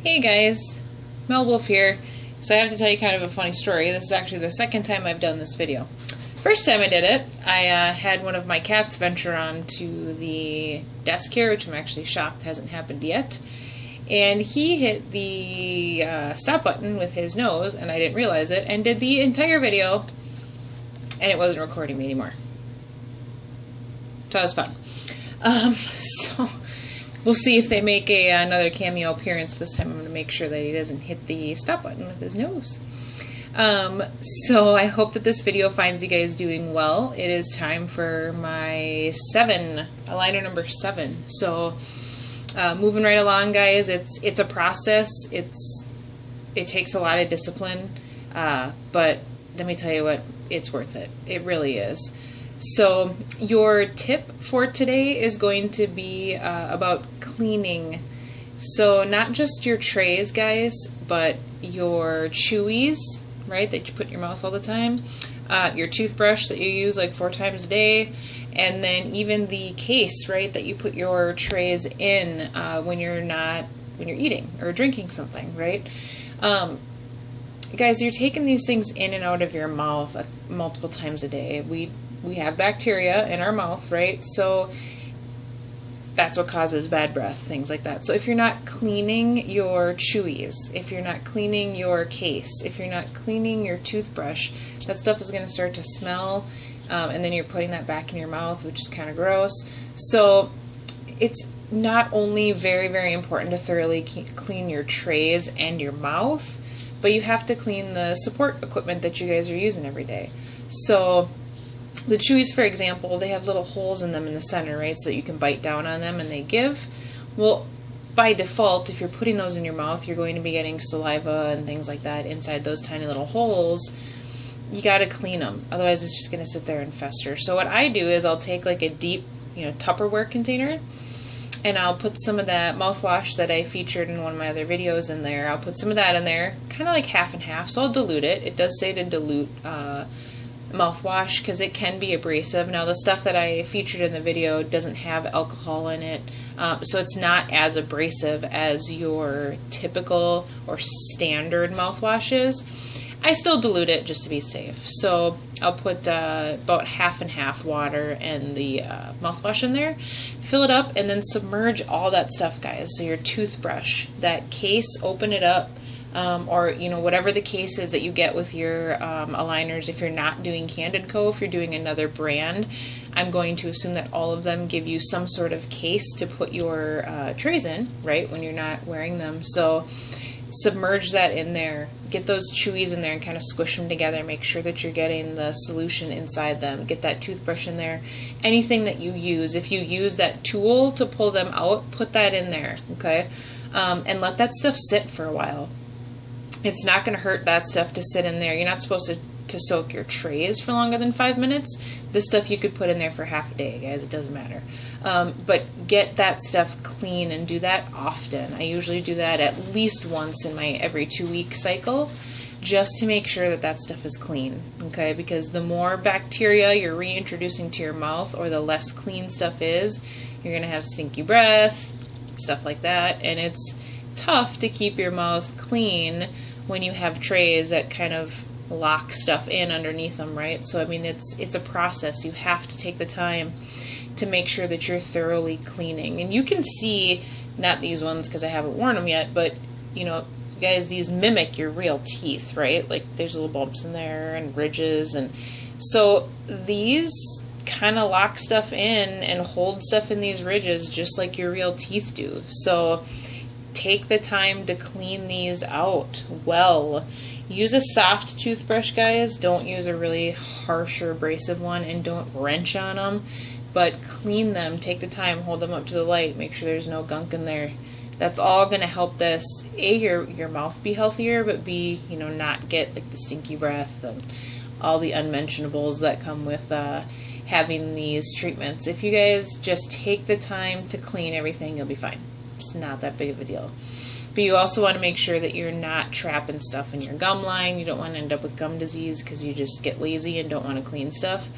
Hey guys, Mel Wolf here. So I have to tell you kind of a funny story. This is actually the second time I've done this video. First time I did it, I had one of my cats venture onto the desk here, which I'm actually shocked hasn't happened yet. And he hit the stop button with his nose, and I didn't realize it, and did the entire video, and it wasn't recording me anymore. So that was fun. So we'll see if they make another cameo appearance. This time I'm going to make sure that he doesn't hit the stop button with his nose. So I hope that this video finds you guys doing well. It is time for my aligner number 7. So moving right along, guys. It's a process. It takes a lot of discipline, but let me tell you what, it's worth it. It really is. So your tip for today is going to be about cleaning. So not just your trays, guys, but your chewies, right, that you put in your mouth all the time, your toothbrush that you use like 4 times a day, and then even the case, right, that you put your trays in when you're eating or drinking something, right? Guys, you're taking these things in and out of your mouth multiple times a day. We have bacteria in our mouth, right? So that's what causes bad breath, things like that. So if you're not cleaning your chewies, if you're not cleaning your case, if you're not cleaning your toothbrush, that stuff is going to start to smell, and then you're putting that back in your mouth, which is kind of gross. So it's not only very, very important to thoroughly clean your trays and your mouth, but you have to clean the support equipment that you guys are using every day. So the chewies, for example, they have little holes in them in the center, right, so that you can bite down on them and they give. Well, by default, if you're putting those in your mouth, you're going to be getting saliva and things like that inside those tiny little holes. You got to clean them, otherwise it's just going to sit there and fester. So what I do is I'll take like a deep, Tupperware container, and I'll put some of that mouthwash that I featured in one of my other videos in there. I'll put some of that in there, kind of like half and half, so I'll dilute it. It does say to dilute mouthwash because it can be abrasive. Now the stuff that I featured in the video doesn't have alcohol in it, so it's not as abrasive as your typical or standard mouthwashes. I still dilute it just to be safe. So I'll put about half and half water and the mouthwash in there, fill it up, and then submerge all that stuff, guys. So your toothbrush, that case, open it up. Or whatever the case is that you get with your aligners. If you're not doing Candid Co., if you're doing another brand, I'm going to assume that all of them give you some sort of case to put your trays in, right, when you're not wearing them. So submerge that in there, get those chewies in there and kind of squish them together, make sure that you're getting the solution inside them, get that toothbrush in there, anything that you use. If you use that tool to pull them out, put that in there, okay, and let that stuff sit for a while. It's not going to hurt that stuff to sit in there. You're not supposed to soak your trays for longer than 5 minutes. This stuff you could put in there for half a day, guys. It doesn't matter. But get that stuff clean and do that often. I usually do that at least once in my every 2-week cycle, just to make sure that that stuff is clean, okay? Because the more bacteria you're reintroducing to your mouth, or the less clean stuff is, you're going to have stinky breath, stuff like that, and it's tough to keep your mouth clean when you have trays that kind of lock stuff in underneath them, right? So I mean, it's a process. You have to take the time to make sure that you're thoroughly cleaning. And you can see, not these ones because I haven't worn them yet, but guys, these mimic your real teeth, right? Like there's little bumps in there and ridges, and so these kind of lock stuff in and hold stuff in these ridges just like your real teeth do. So take the time to clean these out well. Use a soft toothbrush, guys. Don't use a really harsh or abrasive one, and don't wrench on them, but clean them. Take the time, hold them up to the light, make sure there's no gunk in there. That's all going to help this, A, your mouth be healthier, but B, not get like the stinky breath and all the unmentionables that come with having these treatments. If you guys just take the time to clean everything, you'll be fine. It's not that big of a deal. But you also want to make sure that you're not trapping stuff in your gum line. You don't want to end up with gum disease because you just get lazy and don't want to clean stuff.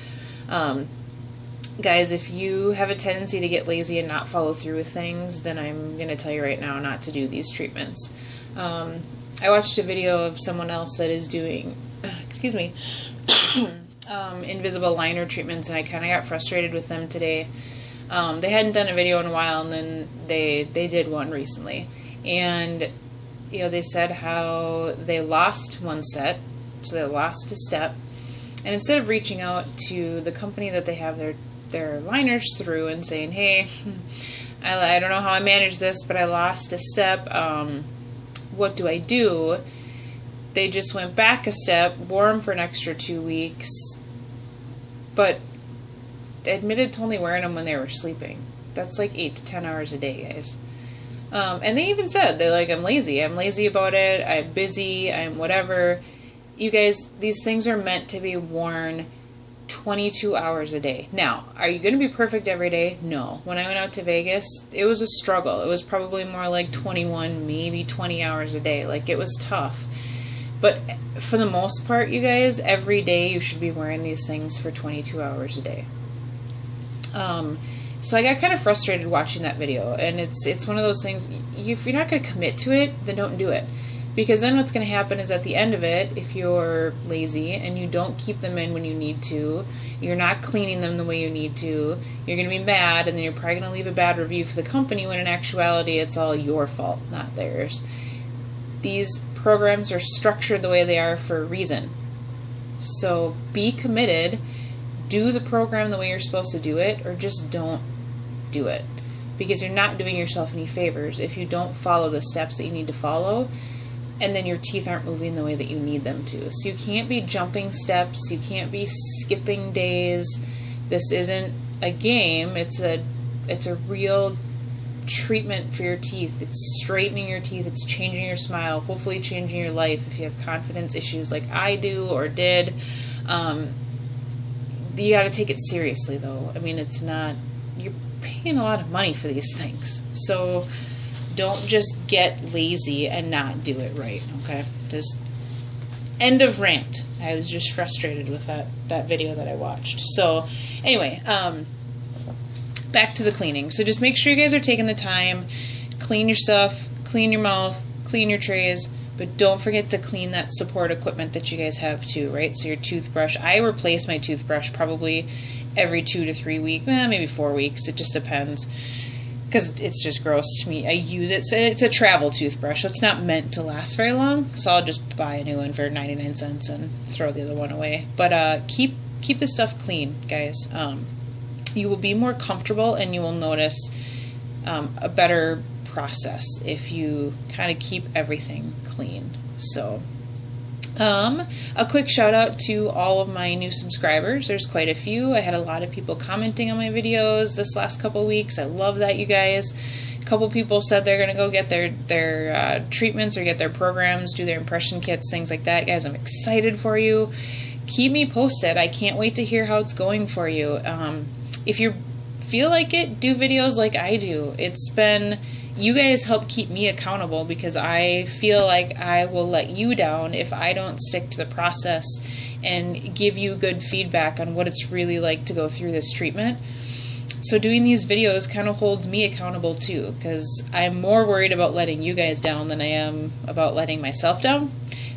guys, if you have a tendency to get lazy and not follow through with things, then I'm going to tell you right now not to do these treatments. I watched a video of someone else that is doing, excuse me, invisible liner treatments, and I kind of got frustrated with them today. They hadn't done a video in a while, and then they did one recently. And, you know, they said how they lost one set, so they lost a step. And instead of reaching out to the company that they have their liners through and saying, hey, I don't know how I managed this, but I lost a step, what do I do? They just went back a step, wore them for an extra 2 weeks, but admitted to only wearing them when they were sleeping. That's like 8 to 10 hours a day, guys. And they even said, they're like, I'm lazy about it, I'm busy, I'm whatever. You guys, these things are meant to be worn 22 hours a day. Now, are you going to be perfect every day? No. When I went out to Vegas, it was a struggle. It was probably more like 21, maybe 20 hours a day. Like, it was tough. But for the most part, you guys, every day you should be wearing these things for 22 hours a day. So I got kind of frustrated watching that video, and it's one of those things, if you're not going to commit to it, then don't do it. Because then what's going to happen is at the end of it, if you're lazy and you don't keep them in when you need to, you're not cleaning them the way you need to, you're going to be mad, and then you're probably going to leave a bad review for the company when in actuality it's all your fault, not theirs. These programs are structured the way they are for a reason. So be committed, do the program the way you're supposed to do it, or just don't do it. Because you're not doing yourself any favors if you don't follow the steps that you need to follow, and then your teeth aren't moving the way that you need them to. So you can't be jumping steps, you can't be skipping days. This isn't a game, it's a real treatment for your teeth. It's straightening your teeth, it's changing your smile, hopefully changing your life if you have confidence issues like I do or did. You gotta take it seriously though. I mean, it's not, you're paying a lot of money for these things. So don't just get lazy and not do it right, okay? Just end of rant. I was just frustrated with that video that I watched. So anyway, back to the cleaning. So just make sure you guys are taking the time, clean your stuff, clean your mouth, clean your trays, but don't forget to clean that support equipment that you guys have too, right? So your toothbrush. I replace my toothbrush probably every 2 to 3 weeks, maybe 4 weeks. It just depends. Because it's just gross to me. I use it, so it's a travel toothbrush, so it's not meant to last very long, so I'll just buy a new one for 99 cents and throw the other one away. But keep this stuff clean, guys. You will be more comfortable, and you will notice a better process if you kind of keep everything clean. So a quick shout out to all of my new subscribers. There's quite a few. I had a lot of people commenting on my videos this last couple weeks. I love that, you guys. A couple people said they're going to go get their treatments or get their programs, do their impression kits, things like that. Guys, I'm excited for you. Keep me posted. I can't wait to hear how it's going for you. If you feel like it, do videos like I do. You guys help keep me accountable, because I feel like I will let you down if I don't stick to the process and give you good feedback on what it's really like to go through this treatment. So doing these videos kind of holds me accountable too, because I'm more worried about letting you guys down than I am about letting myself down.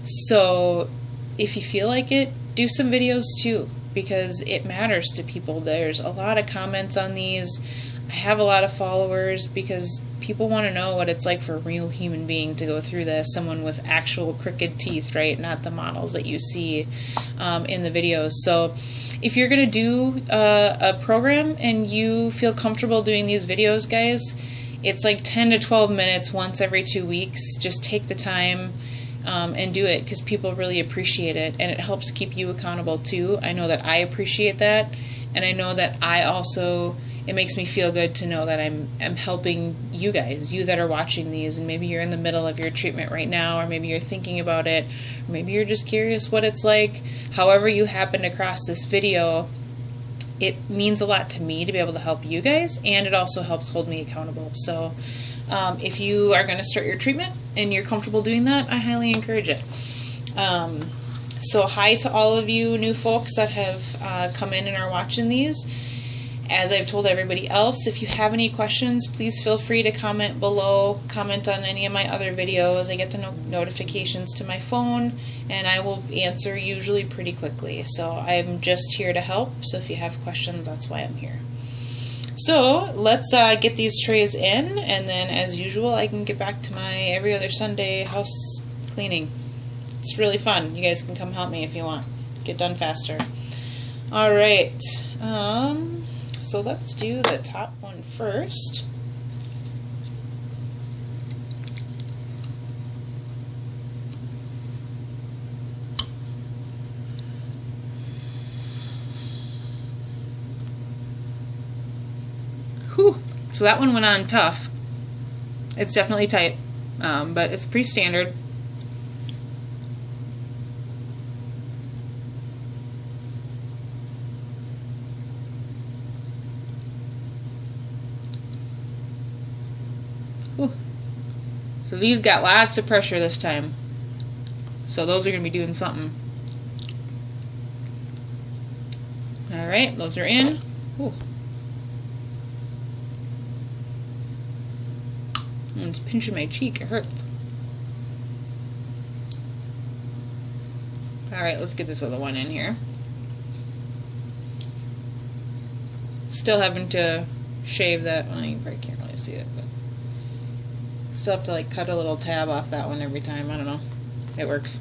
So if you feel like it, do some videos too, because it matters to people. There's a lot of comments on these. I have a lot of followers because people want to know what it's like for a real human being to go through this, someone with actual crooked teeth, right? Not the models that you see in the videos. So if you're going to do a program and you feel comfortable doing these videos, guys, it's like 10 to 12 minutes once every 2 weeks. Just take the time and do it, because people really appreciate it, and it helps keep you accountable too. I know that I appreciate that, and I know that it makes me feel good to know that I'm helping you guys, you that are watching these, and maybe you're in the middle of your treatment right now, or maybe you're thinking about it, or maybe you're just curious what it's like. However you happen across this video, it means a lot to me to be able to help you guys, and it also helps hold me accountable. So if you are going to start your treatment and you're comfortable doing that, I highly encourage it. So hi to all of you new folks that have come in and are watching these. as I've told everybody else, if you have any questions, please feel free to comment below, comment on any of my other videos. I get the notifications to my phone, and I will answer usually pretty quickly. So I'm just here to help, so if you have questions, that's why I'm here. So let's get these trays in, and then as usual I can get back to my every other Sunday house cleaning. It's really fun. You guys can come help me if you want. Get done faster. Alright, so let's do the top one first. Whew. So that one went on tough. It's definitely tight, but it's pretty standard. Whew. So these got lots of pressure this time. So those are going to be doing something. Alright, those are in. Whew. It's pinching my cheek, it hurts. Alright, let's get this other one in here. Still having to shave that. Well, you probably can't really see it, but still have to like cut a little tab off that one every time. I don't know. It works.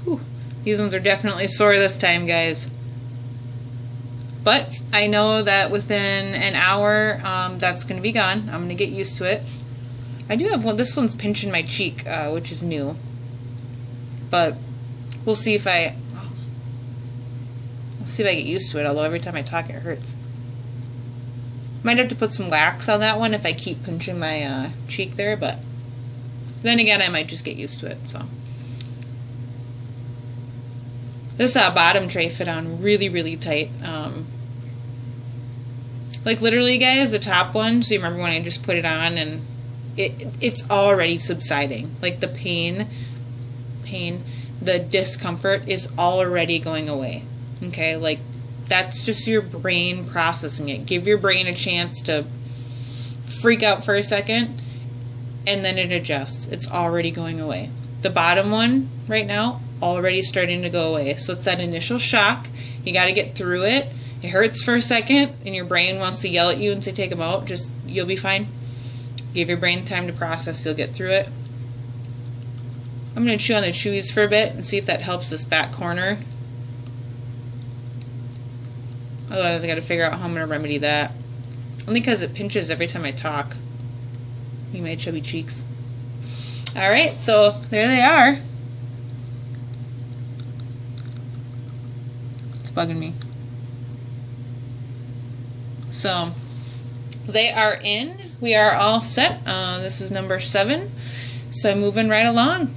Whew. These ones are definitely sore this time, guys. But I know that within an hour, that's going to be gone. I'm going to get used to it. I do have one. This one's pinching my cheek, which is new. But we'll see if I get used to it. Although every time I talk, it hurts. Might have to put some wax on that one if I keep pinching my cheek there. But then again, I might just get used to it. So. This bottom tray fit on really, really tight. Like literally, guys, the top one, so you remember when I just put it on and it's already subsiding. Like the pain, the discomfort is already going away. Okay, like that's just your brain processing it. Give your brain a chance to freak out for a second and then it adjusts. It's already going away. The bottom one right now, already starting to go away. So it's that initial shock. You got to get through it. It hurts for a second and your brain wants to yell at you and say take them out. Just, you'll be fine. Give your brain time to process. You'll get through it. I'm going to chew on the chewies for a bit and see if that helps this back corner. Otherwise I got to figure out how I'm going to remedy that. Only because it pinches every time I talk. You my chubby cheeks. Alright, so there they are. It's bugging me. So they are in. We are all set. This is number 7. So I'm moving right along.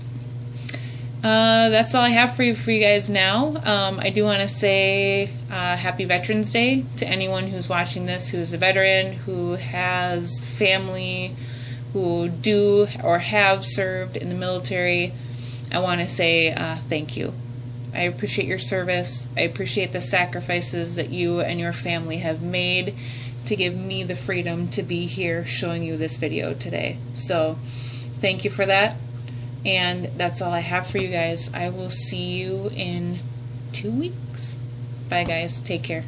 That's all I have for you guys now. I do want to say Happy Veterans Day to anyone who's watching this who's a veteran, who has family, who do or have served in the military. I want to say thank you. I appreciate your service. I appreciate the sacrifices that you and your family have made to give me the freedom to be here showing you this video today. So thank you for that. And that's all I have for you guys. I will see you in 2 weeks. Bye guys. Take care.